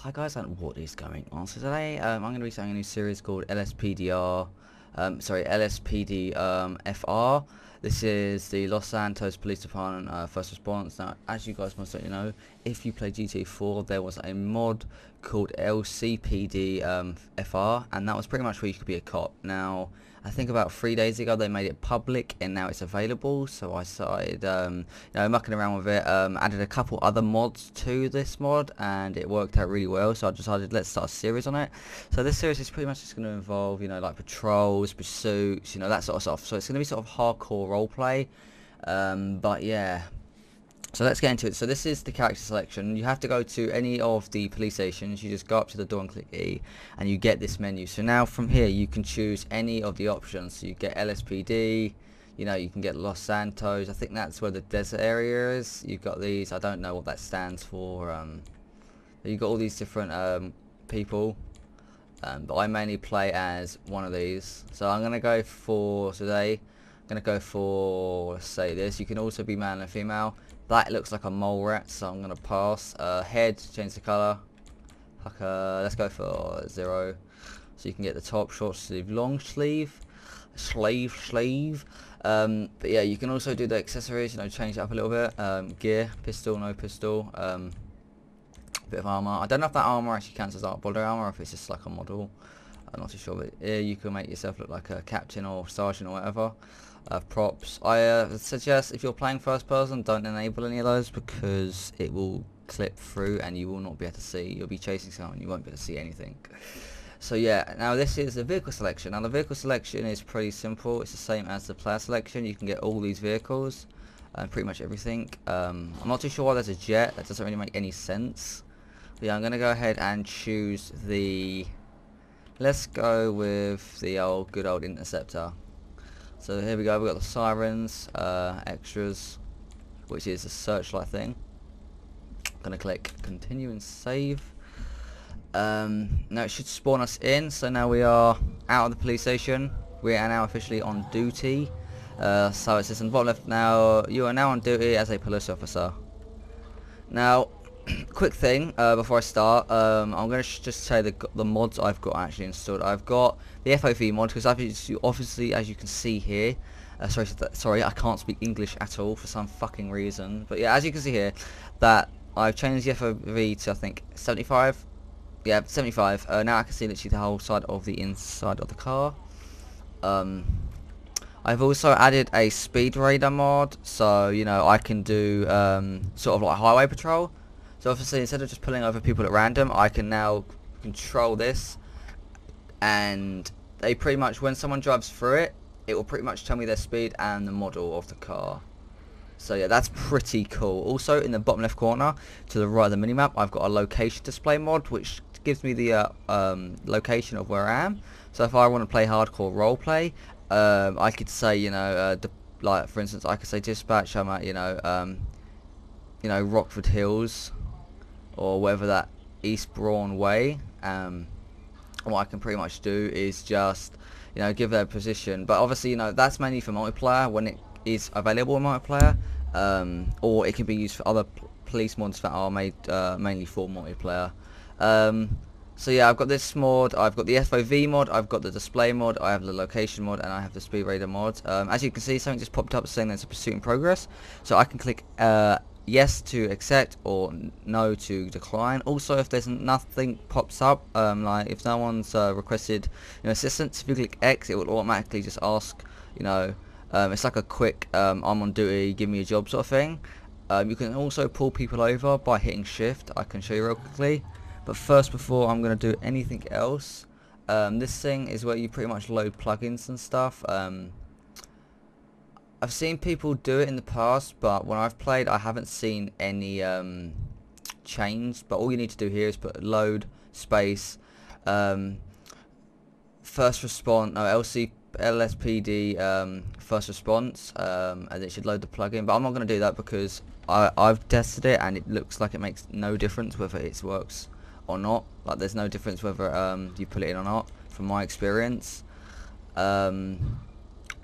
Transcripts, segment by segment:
Hi guys, and what is going on? So today I'm going to be starting a new series called LSPDFR. This is the Los Santos Police Department first response. Now, as you guys must know, if you play GTA 4, there was a mod called LSPDFR, and that was pretty much where you could be a cop. Now, I think about 3 days ago they made it public and now it's available, so I started mucking around with it, added a couple other mods to this mod and it worked out really well, so I decided let's start a series on it. So this series is pretty much just going to involve, like patrols, pursuits, that sort of stuff. So it's going to be sort of hardcore roleplay, but yeah. So let's get into it. So this is the character selection. You have to go to any of the police stations. You just go up to the door and click E and you get this menu. So now from here you can choose any of the options. So you get LSPD, you can get Los Santos. I think that's where the desert area is. You've got these, I don't know what that stands for. You've got all these different people. But I mainly play as one of these. So I'm going to go for today. I'm going to go for, let's say this. You can also be male and female. That looks like a mole rat, so I'm going to pass. Head, change the colour. Let's go for 0. So you can get the top, short sleeve, long sleeve. Sleeve. But yeah, you can also do the accessories, change it up a little bit. Gear, pistol, no pistol. Bit of armour. I don't know if that armour actually counts as body armour or if it's just like a model. I'm not too sure, but yeah, you can make yourself look like a captain or sergeant or whatever. Props. I suggest if you're playing first person, don't enable any of those because it will clip through and you will not be able to see. You'll be chasing someone, you won't be able to see anything. So yeah, now this is the vehicle selection. Now the vehicle selection is pretty simple. It's the same as the player selection. You can get all these vehicles and pretty much everything. I'm not too sure why there's a jet. That doesn't really make any sense. But yeah, I'm going to go ahead and choose the... Let's go with the good old interceptor. So here we go, we've got the sirens, extras, which is a searchlight thing. I'm going to click continue and save. Now it should spawn us in, so now we are out of the police station. We are now officially on duty. So it says in the bottom left now, you are now on duty as a police officer. Now, quick thing before I start, I'm going to just say the mods I've got actually installed. I've got the FOV mod because obviously, as you can see here, sorry, I can't speak English at all for some fucking reason. But yeah, as you can see here, that I've changed the FOV to I think 75. Yeah, 75. Now I can see literally the whole side of the inside of the car. I've also added a speed radar mod, so I can do sort of like highway patrol. So obviously instead of just pulling over people at random, I can now control this, and they pretty much, when someone drives through it, it will pretty much tell me their speed and the model of the car. So yeah, that's pretty cool. Also in the bottom left corner to the right of the minimap, I've got a location display mod which gives me the location of where I am. So if I want to play hardcore roleplay, I could say like for instance I could say dispatch, I'm at Rockford Hills or whatever that East Braun way. What I can pretty much do is just give their position, but obviously that's mainly for multiplayer when it is available in multiplayer, or it can be used for other police mods that are made mainly for multiplayer. So yeah, I've got this mod, I've got the FOV mod, I've got the display mod, I have the location mod, and I have the speed radar mod. As you can see, something just popped up saying there's a pursuit in progress, so I can click yes to accept or no to decline. Also, if there's nothing pops up, like if no one's requested assistance, if you click X, it will automatically just ask, it's like a quick I'm on duty, give me a job sort of thing. You can also pull people over by hitting shift. I can show you real quickly, but first, before I'm going to do anything else, this thing is where you pretty much load plugins and stuff. I've seen people do it in the past, but when I've played I haven't seen any change. But all you need to do here is put load space first response, no, LSPD first response, and it should load the plugin. But I'm not going to do that because I've tested it and it looks like it makes no difference whether it works or not. Like there's no difference whether you put it in or not from my experience.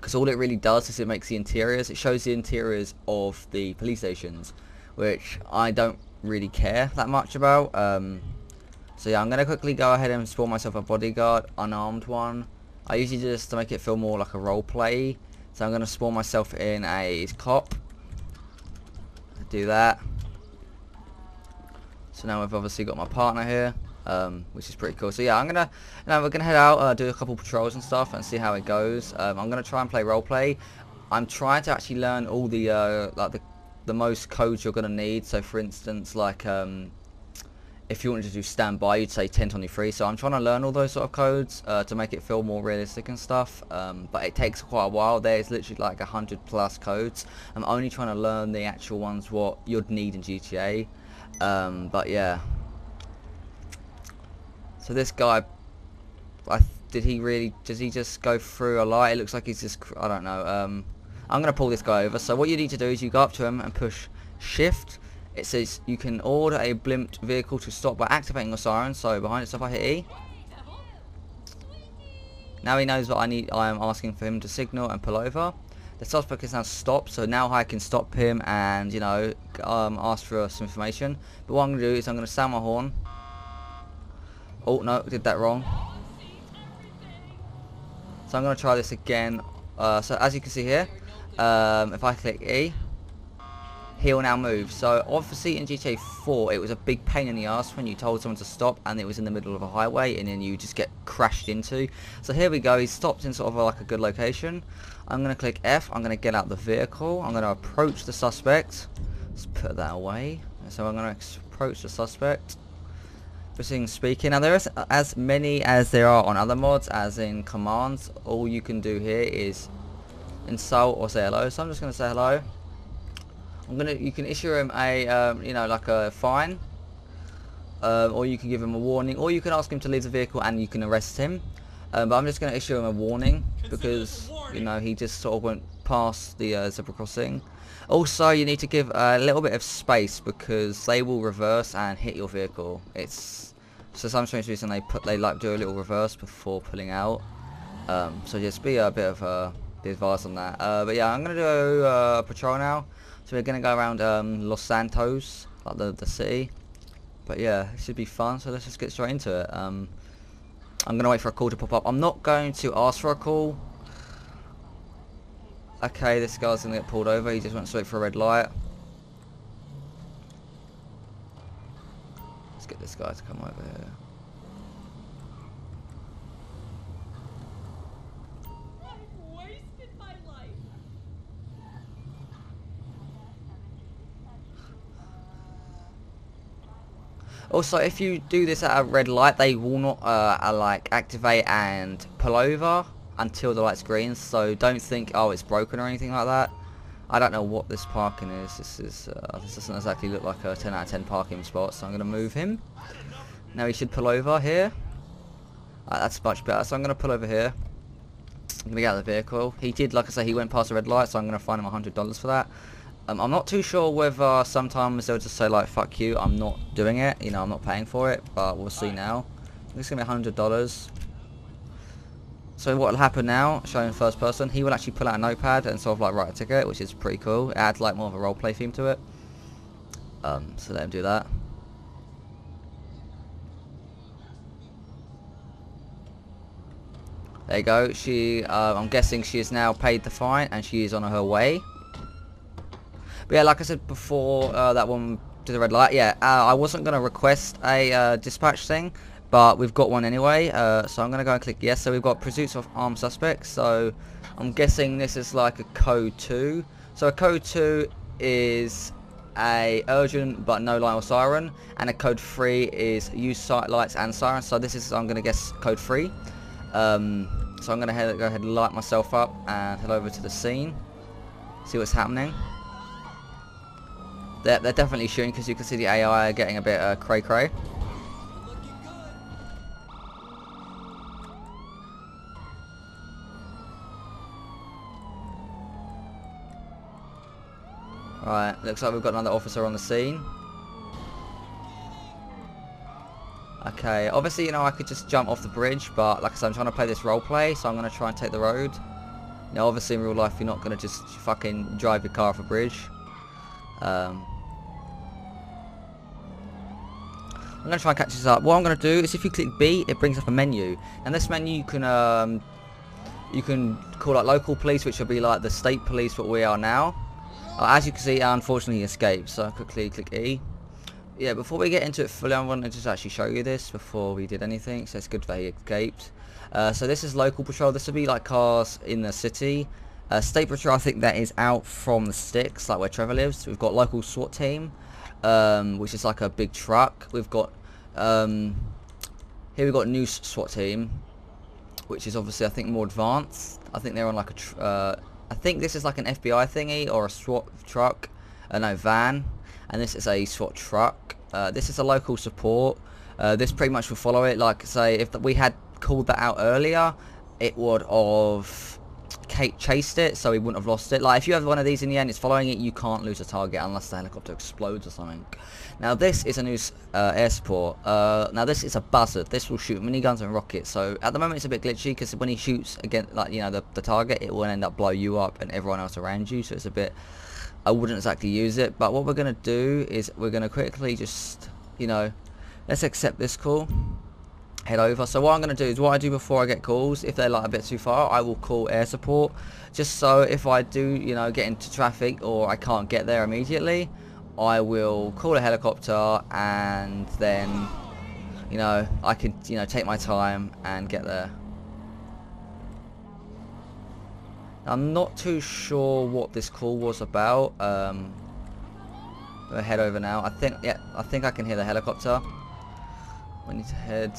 Because all it really does is it makes the interiors, it shows the interiors of the police stations, which I don't really care that much about. So yeah, I'm going to quickly go ahead and spawn myself a bodyguard, unarmed one. I usually do this to make it feel more like a role play. So I'm going to spawn myself in a cop. Do that. So now we've obviously got my partner here, which is pretty cool. So yeah, we're gonna head out, do a couple patrols and stuff, and see how it goes. I'm gonna try and play roleplay. I'm trying to actually learn all the like the most codes you're gonna need. So for instance, like if you wanted to do standby, you'd say 1023. So I'm trying to learn all those sort of codes to make it feel more realistic and stuff. But it takes quite a while. There's literally like 100+ codes. I'm only trying to learn the actual ones what you'd need in GTA. But yeah. So this guy, does he just go through a light? It looks like he's just, I don't know. I'm gonna pull this guy over. So what you need to do is you go up to him and push shift. It says you can order a blimped vehicle to stop by activating your siren. So behind it, so if I hit E, now he knows what I am asking for him to signal and pull over. The suspect is now stopped, so now I can stop him and, you know, ask for some information. But what I'm going to do is I'm going to sound my horn. Oh, no, did that wrong. So I'm going to try this again. So as you can see here, if I click E, he'll now move. So obviously in GTA 4, it was a big pain in the ass when you told someone to stop and it was in the middle of a highway and then you just get crashed into. So here we go, he's stopped in sort of like a good location. I'm going to click F, I'm going to get out the vehicle, I'm going to approach the suspect. Let's put that away. So I'm going to approach the suspect. Proceeding speaking. Now there isn't as many as there are on other mods, as in commands. All you can do here is insult or say hello. So I'm just going to say hello. You can issue him a, you know, like a fine, or you can give him a warning, or you can ask him to leave the vehicle and you can arrest him. But I'm just going to issue him a warning because, you know, he just sort of went past the zebra crossing. Also, you need to give a little bit of space because they will reverse and hit your vehicle. It's for some strange reason they like do a little reverse before pulling out. So just be a bit of the advice on that. But yeah, I'm going to do a patrol now. So we're going to go around Los Santos, like the city. But yeah, it should be fun, so let's just get straight into it. I'm going to wait for a call to pop up. I'm not going to ask for a call. Okay, this guy's going to get pulled over. He just went straight for a red light. Let's get this guy to come over here. Also, if you do this at a red light, they will not like activate and pull over until the light's green. So don't think, oh, it's broken or anything like that. I don't know what this parking is. This doesn't exactly look like a 10 out of 10 parking spot. So I'm going to move him. Now he should pull over here. That's much better. So I'm going to pull over here. I'm going to get out of the vehicle. He did, like I say, he went past the red light, so I'm going to fine him $100 for that. I'm not too sure whether sometimes they'll just say like fuck you, I'm not doing it, you know, I'm not paying for it, but we'll see now. It's gonna be $100. So what will happen now, showing first person, he will actually pull out a notepad and sort of like write a ticket, which is pretty cool. It adds like more of a roleplay theme to it. So let him do that. There you go. I'm guessing she has now paid the fine and she is on her way. But yeah, like I said before, that one to the red light. Yeah, I wasn't going to request a dispatch thing, but we've got one anyway. So I'm going to go and click yes. So we've got pursuits of armed suspects. So I'm guessing this is like a code 2. So a code 2 is a urgent but no light or siren, and a code 3 is use sight lights and sirens. So this is, I'm going to guess, code 3. So I'm going to go ahead and light myself up and head over to the scene, see what's happening. They're definitely shooting because you can see the AI are getting a bit cray-cray. Right, looks like we've got another officer on the scene. Okay, obviously, you know, I could just jump off the bridge, but like I said, I'm trying to play this roleplay, so I'm going to try and take the road. Now, obviously, in real life, you're not going to just fucking drive your car off a bridge. I'm going to try and catch this up. What I'm going to do is if you click B, it brings up a menu. And this menu you can call like local police, which will be like the state police what we are now. As you can see, I unfortunately escaped, so I quickly click E. Yeah, before we get into it fully, I want to just actually show you this before we did anything, so it's good that he escaped. So this is local patrol. This will be like cars in the city. State patrol, I think that is out from the sticks, like where Trevor lives. We've got local SWAT team, which is like a big truck. We've got here we've got new SWAT team, which is obviously I think more advanced. I think they're on like a I think this is like an FBI thingy or a SWAT truck, no van, and this is a SWAT truck. This is a local support. This pretty much will follow it. Like say if we had called that out earlier, it would have chased it, so we wouldn't have lost it. Like if you have one of these in the end, it's following it, you can't lose a target unless the helicopter explodes or something. Now this is a new air support. Now this is a buzzard. This will shoot miniguns and rockets. So at the moment it's a bit glitchy because when he shoots against, like, you know, the target, it will end up blow you up and everyone else around you. So it's a bit, I wouldn't exactly use it. But what we're gonna do is we're gonna quickly just, you know, let's accept this call. Head over. So what I'm going to do is what I do before I get calls, if they're like a bit too far, I will call air support, just so if I do, you know, get into traffic or I can't get there immediately, I will call a helicopter and then, you know, I can, you know, take my time and get there. I'm not too sure what this call was about. We'll head over now. I think I can hear the helicopter. We need to head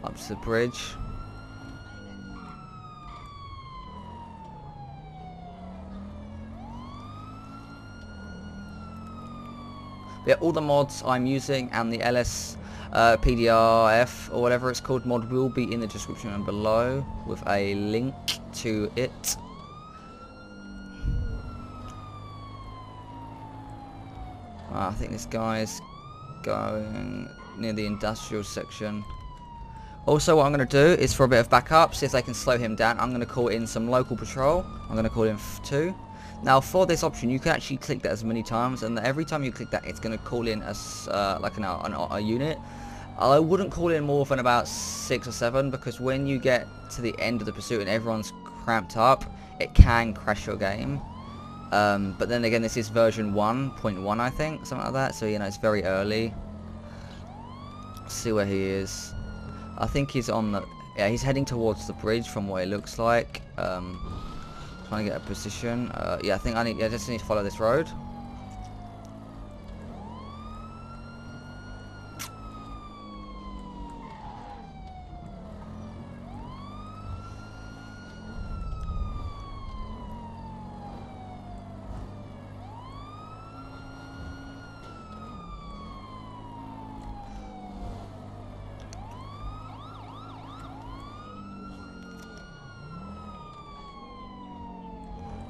up to the bridge. Yeah, all the mods I'm using and the LSPDFR or whatever it's called mod will be in the description below with a link to it. I think this guy's going near the industrial section. Also what I'm going to do is for a bit of backup, see if they can slow him down, I'm going to call in some local patrol. I'm going to call in 2. Now for this option you can actually click that as many times, and every time you click that it's going to call in as like a unit. I wouldn't call in more than about 6 or 7 because when you get to the end of the pursuit and everyone's cramped up, it can crash your game. But then again, this is version 1.1 I think, something like that, so you know it's very early. Let's see where he is. I think he's on the, yeah, he's heading towards the bridge from what it looks like. Trying to get a position. Yeah, I think I just need to follow this road.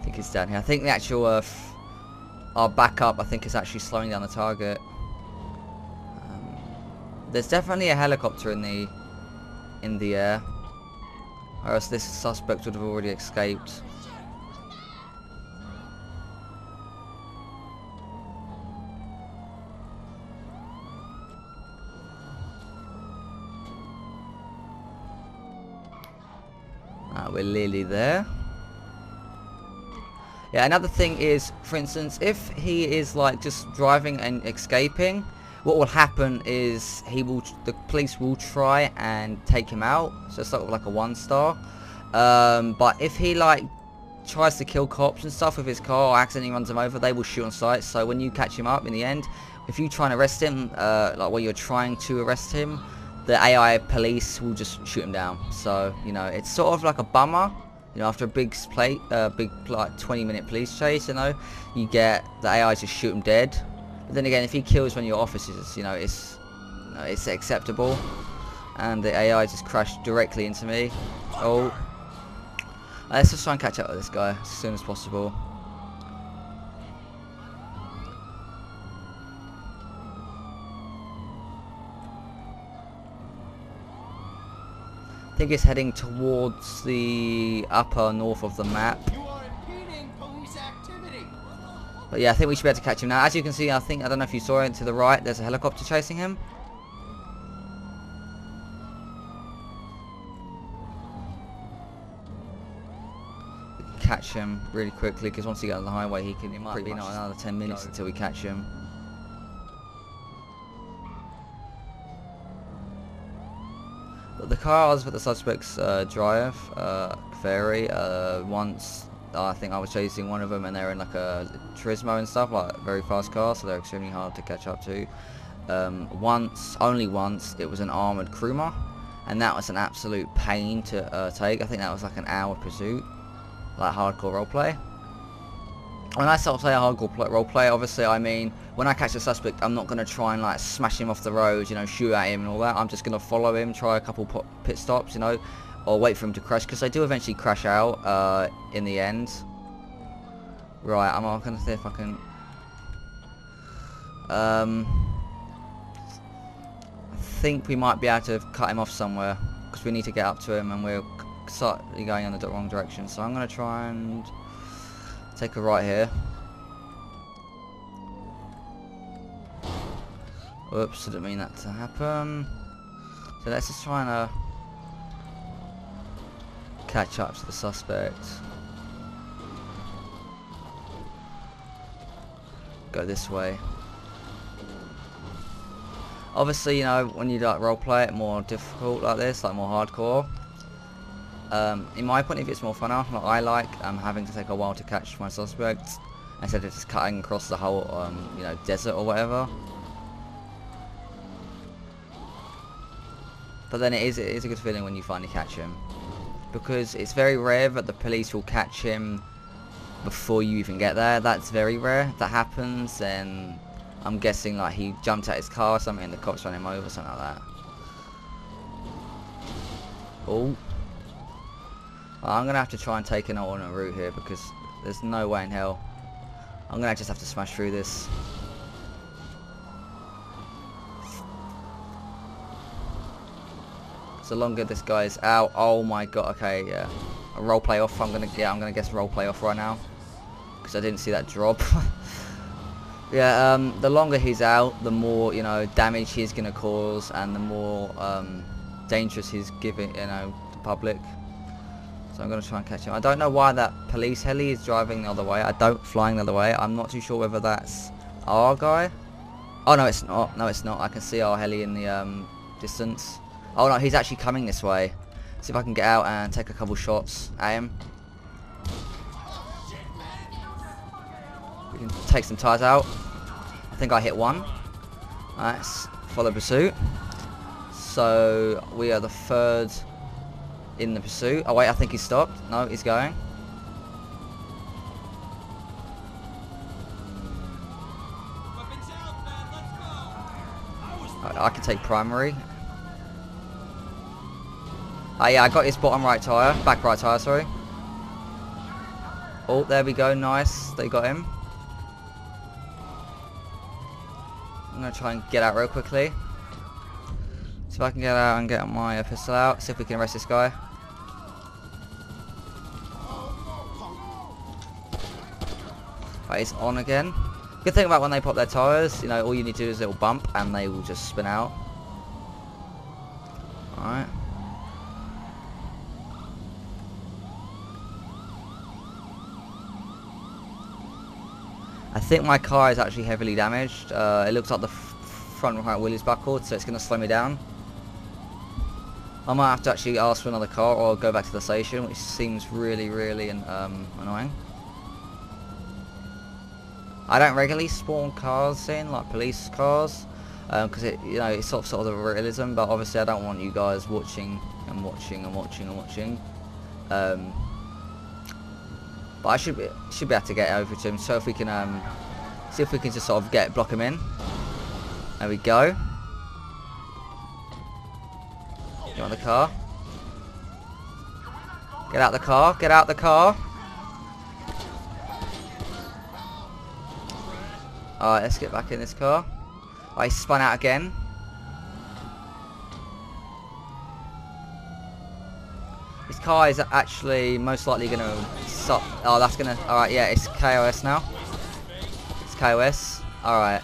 I think it's down here. I think the actual our backup, I think, is actually slowing down the target. There's definitely a helicopter in the air, or else this suspect would have already escaped. We're nearly there. Yeah, another thing is, for instance, if he is like just driving and escaping, what will happen is the police will try and take him out, so it's sort of like a 1-star. But if he like tries to kill cops and stuff with his car or accidentally runs them over, they will shoot on sight. So when you catch him up in the end, if you try and arrest him, like when you're trying to arrest him, the AI police will just shoot him down. So you know, it's sort of like a bummer. You know, after a big like 20-minute police chase, you know, you get the AI just shoot him dead. But then again, if he kills one of your officers, you know, it's acceptable. And the AI just crashed directly into me. Oh, let's just try and catch up with this guy as soon as possible. I think it's heading towards the upper north of the map. But yeah, I think we should be able to catch him now. As you can see, I don't know if you saw it to the right, there's a helicopter chasing him. catch him really quickly, because once he gets on the highway, it might be not another 10 minutes until we catch him. But the cars that the suspects drive vary. Once I think I was chasing one of them, and they're in like a Turismo and stuff, like very fast cars, so they're extremely hard to catch up to. Only once, it was an armoured Kruma, and that was an absolute pain to take. I think that was like an hour pursuit, like hardcore roleplay. When I sort of say hardcore roleplay, obviously I mean when I catch a suspect, I'm not going to try and like smash him off the road, you know, shoot at him and all that. I'm just going to follow him, try a couple pit stops, you know, or wait for him to crash, because they do eventually crash out in the end. Right, I'm going to see if I can. I think we might be able to cut him off somewhere, because we need to get up to him, and we're slightly going in the wrong direction. So I'm going to try and take a right here. Oops, I didn't mean that to happen. So let's just try and catch up to the suspect. Go this way. Obviously, you know, when you like roleplay it more difficult like this, like more hardcore. In my point of view, it's more funner. Like, I like having to take a while to catch my suspects instead of just cutting across the whole, you know, desert or whatever. But then it is a good feeling when you finally catch him, because it's very rare that the police will catch him before you even get there. That's very rare. If that happens, then I'm guessing like he jumped out his car or something and the cops ran him over, something like that. Oh. I'm going to have to try and take an alternate route here, because there's no way in hell. I'm going to just have to smash through this. So longer this guy's out. Oh my god, okay, yeah. A roleplay off, I'm going to guess roleplay off right now, because I didn't see that drop. Yeah, the longer he's out, the more, you know, damage he's going to cause, and the more dangerous he's giving, you know, the public. So I'm going to try and catch him. I don't know why that police heli is driving the other way. Flying the other way. I'm not too sure whether that's our guy. Oh, no, it's not. No, it's not. I can see our heli in the distance. Oh, no, he's actually coming this way. See if I can get out and take a couple shots at him. We can take some tires out. I think I hit one. Let's follow pursuit. So we are the third in the pursuit. Oh wait, I think he stopped. No, he's going. I can take primary. Oh yeah, I got his bottom right tyre. Back right tyre, sorry. Oh, there we go. Nice. They got him. I'm going to try and get out real quickly. See if I can get out and get my pistol out. See if we can arrest this guy. Right, he's on again. Good thing about when they pop their tyres, you know, all you need to do is a little bump and they will just spin out. Alright. I think my car is actually heavily damaged. It looks like the front right wheel is buckled, so it's going to slow me down. I might have to actually ask for another car or go back to the station, which seems really, really annoying. I don't regularly spawn cars in, like police cars, because it, you know, it's sort of the realism. But obviously, I don't want you guys watching and watching and watching and watching. But I should be able to get over to him. So if we can see if we can just sort of block him in. There we go. Get out the car. Get out the car. Get out the car. Alright, let's get back in this car. Oh, he spun out again. This car is actually most likely going to stop. Oh, that's going to... Alright, yeah, it's KOS now. It's KOS. Alright.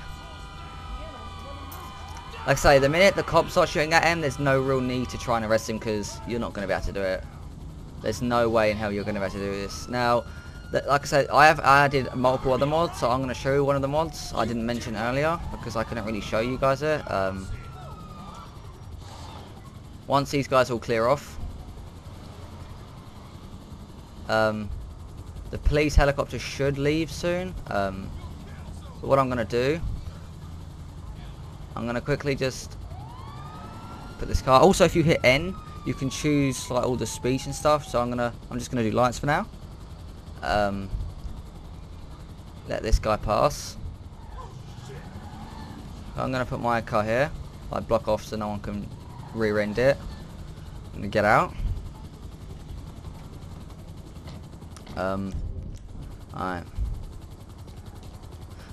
Like I say, the minute the cops start shooting at him, there's no real need to try and arrest him, because you're not going to be able to do it. There's no way in hell you're going to be able to do this. Now, like I said, I have added multiple other mods, so I'm going to show you one of the mods I didn't mention earlier because I couldn't really show you guys it. Once these guys all clear off, the police helicopter should leave soon. But what I'm going to do, I'm going to quickly just put this car. Also, if you hit N, you can choose like all the speech and stuff. So I'm just gonna do lights for now. Let this guy pass. I'm gonna put my car here, like block off so no one can rear-end it. I'm gonna get out. Alright.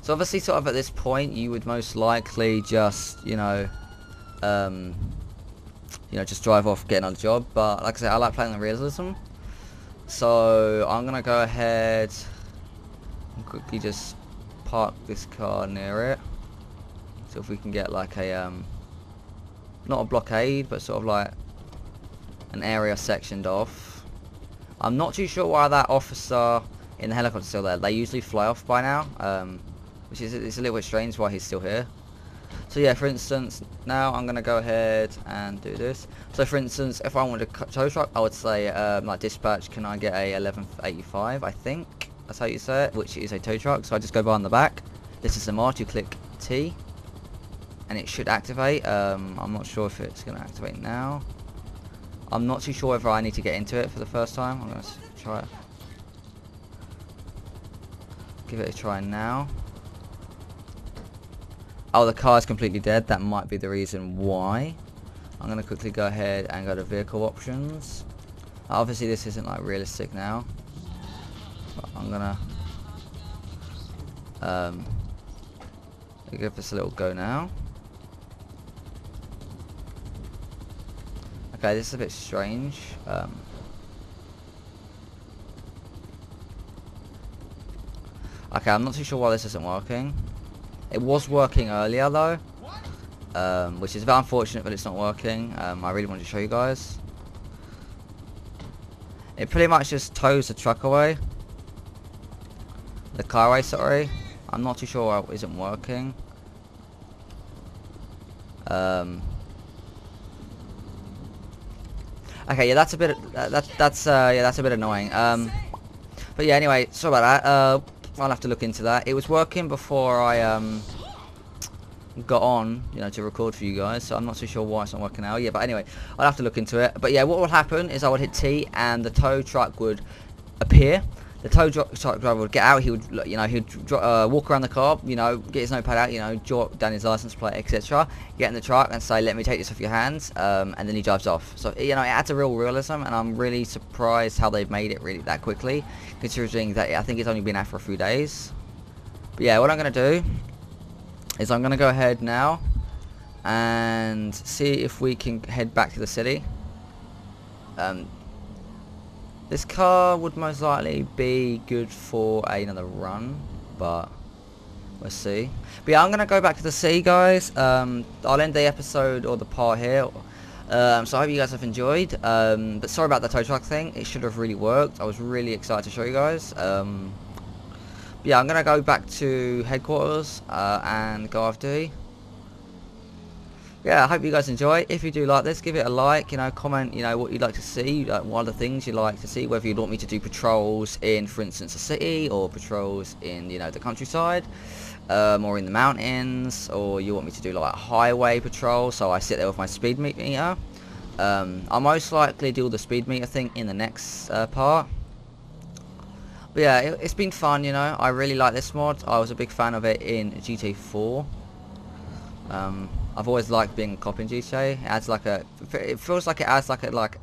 So obviously, sort of at this point, you would most likely just, just drive off, get another job. But like I said, I like playing the realism. So I'm gonna go ahead and quickly just park this car near it. So if we can get like a not a blockade, but sort of like an area sectioned off. I'm not too sure why that officer in the helicopter is still there. They usually fly off by now, which is it's a little bit strange why he's still here. So yeah, for instance, now I'm gonna go ahead and do this. So for instance, if I wanted a tow truck, I would say like dispatch, can I get a 1185? I think that's how you say it, which is a tow truck. So I just go by on the back. This is the mod. You click T, and it should activate. I'm not sure if it's gonna activate now. I'm not too sure whether I need to get into it for the first time. I'm gonna try it. Give it a try now. Oh, the car is completely dead. That might be the reason why. I'm going to quickly go ahead and go to vehicle options. Obviously, this isn't like realistic now. But I'm going to give this a little go now. Okay, this is a bit strange. Okay, I'm not too sure why this isn't working. It was working earlier though, which is very unfortunate that it's not working. I really wanted to show you guys. It pretty much just tows the truck away. The car away, sorry. I'm not too sure why it isn't working. Okay, yeah, that's a bit that's a bit annoying. But yeah, anyway, sorry about that. I'll have to look into that. It was working before I got on, to record for you guys, so I'm not too sure why it's not working now. Yeah, but anyway, I'll have to look into it. But yeah, what would happen is I would hit T and the tow truck would appear. The tow truck driver would get out. He would, walk around the car, get his notepad out, jot down his license plate, etc. Get in the truck and say, "Let me take this off your hands," and then he drives off. So it adds a real realism, and I'm really surprised how they've made it really that quickly, considering that I think it's only been out for a few days. But yeah, what I'm gonna do is I'm gonna go ahead now and see if we can head back to the city. This car would most likely be good for another run, but we'll see. But yeah, I'm going to go back to the sea, guys. I'll end the episode or the part here. So I hope you guys have enjoyed. But sorry about the tow truck thing. It should have really worked. I was really excited to show you guys. But yeah, I'm going to go back to headquarters and go off duty. Yeah, I hope you guys enjoy. If you do like this, give it a like, comment, what you'd like to see, what other things you'd like to see, whether you'd want me to do patrols in, for instance, a city, or patrols in, the countryside, or in the mountains, or you want me to do like a highway patrol, so I sit there with my speed meter. I'll most likely do the speed meter thing in the next part. But yeah, it's been fun, I really like this mod. I was a big fan of it in GTA 4. I've always liked being a cop in GTA. It feels like it adds like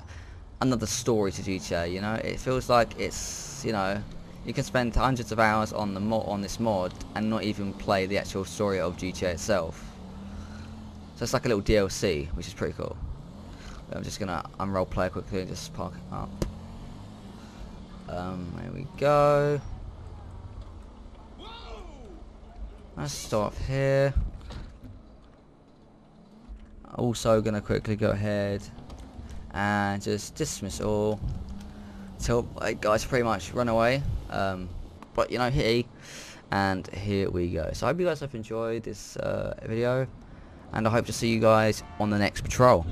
another story to GTA. It feels like it's you can spend hundreds of hours on this mod and not even play the actual story of GTA itself. So it's like a little DLC, which is pretty cool. I'm just gonna unroll play quickly and just park it up. There we go. Let's start here. Also gonna quickly go ahead and just dismiss all. So guys pretty much run away, but you know, hit E, and here we go. So I hope you guys have enjoyed this video, and I hope to see you guys on the next patrol.